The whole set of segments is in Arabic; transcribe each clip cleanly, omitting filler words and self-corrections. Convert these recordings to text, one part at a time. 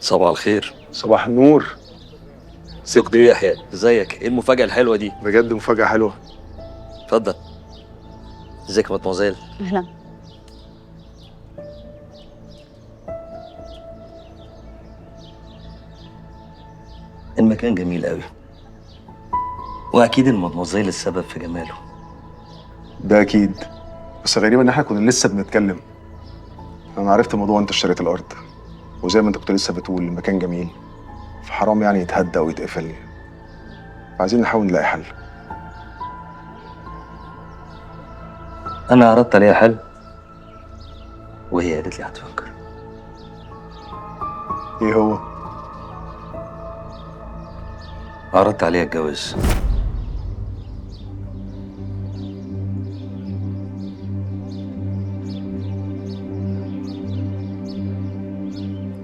صباح الخير. صباح النور. دكتور يحيى، ازيك؟ ايه المفاجأة الحلوة دي؟ بجد مفاجأة حلوة. اتفضل. ازيك يا مدموزيل؟ اهلا. المكان جميل قوي، واكيد المدموزيل السبب في جماله. ده أكيد، بس غريب إن إحنا كنا لسه بنتكلم. أنا عرفت موضوع أنت اشتريت الأرض، وزي ما أنت كنت لسه بتقول المكان جميل، فحرام يعني يتهدى ويتقفل. عايزين نحاول نلاقي حل. انا عرضت عليها حل وهي قالت لي هتفكر. إيه هو؟ عرضت عليها الجواز.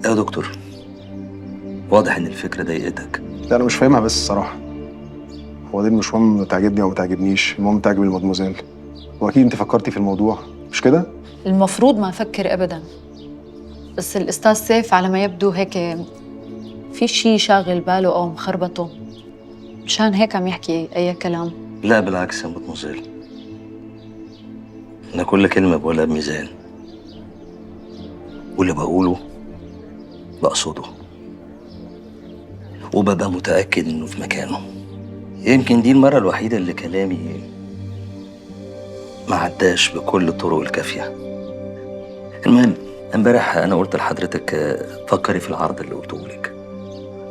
يا دكتور، واضح ان الفكرة ضايقتك. لا أنا مش فاهمها بس الصراحة. هو دي مش مهم تعجبني أو ما تعجبنيش، المهم تعجب المدموزيل. وأكيد أنت فكرتي في الموضوع، مش كده؟ المفروض ما أفكر أبداً، بس الأستاذ سيف على ما يبدو هيك في شي شاغل باله أو مخربطه، مشان هيك عم يحكي أي كلام. لا بالعكس يا مدموزيل، انا كل كلمة بقولها بميزان، واللي بقوله بقصده، وببقى متأكد إنه في مكانه. يمكن دي المرة الوحيدة اللي كلامي ما عداش بكل الطرق الكافية. المهم، امبارح أنا قلت لحضرتك فكري في العرض اللي قلته لك،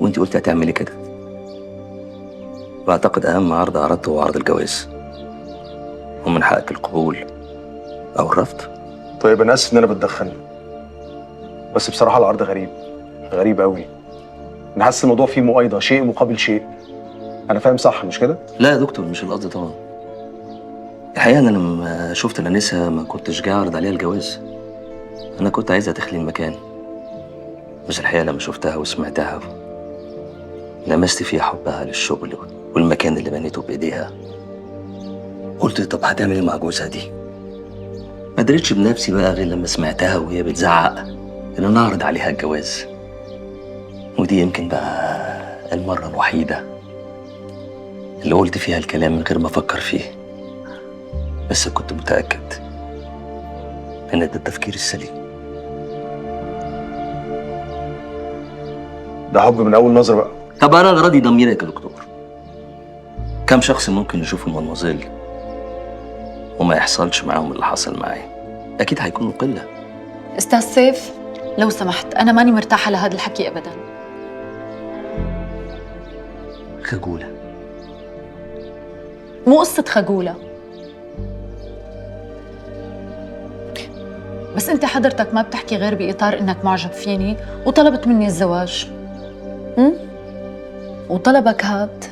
وأنت قلتي هتعملي كده. وأعتقد أهم عرض عرضته هو عرض الجواز، ومن حقك القبول أو الرفض. طيب أنا آسف إن أنا بتدخل، بس بصراحة العرض غريب، غريب قوي. أنا حاسس الموضوع فيه مؤايدة، شيء مقابل شيء. أنا فاهم صح مش كده؟ لا يا دكتور، مش القصد طبعا. الحقيقة أنا لما شفت لانسة ما كنتش جاي أعرض عليها الجواز، أنا كنت عايزة تخلي المكان. بس الحقيقة لما شفتها وسمعتها لمست فيها حبها للشغل والمكان اللي بنيته بإيديها، قلت طب هتعمل إيه مع جوزها دي؟ ما دريتش بنفسي بقى غير لما سمعتها وهي بتزعق إن أنا أعرض عليها الجواز. ودي يمكن بقى المرة الوحيدة اللي قلت فيها الكلام من غير ما أفكر فيه، بس كنت متأكد إن ده التفكير السليم. ده حب من أول نظرة بقى. طب أنا راضي ضميرك يا دكتور. كم شخص ممكن يشوف المنظل وما يحصلش معاهم اللي حصل معايا؟ أكيد هيكونوا قلة. أستاذ سيف لو سمحت، أنا ماني مرتاحة لهذا الحكي أبداً. خجولة. مو قصة خجولة، بس أنت حضرتك ما بتحكي غير بإطار إنك معجب فيني وطلبت مني الزواج. وطلبك هاد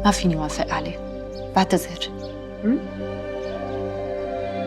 ما فيني وافق عليه، بعتذر.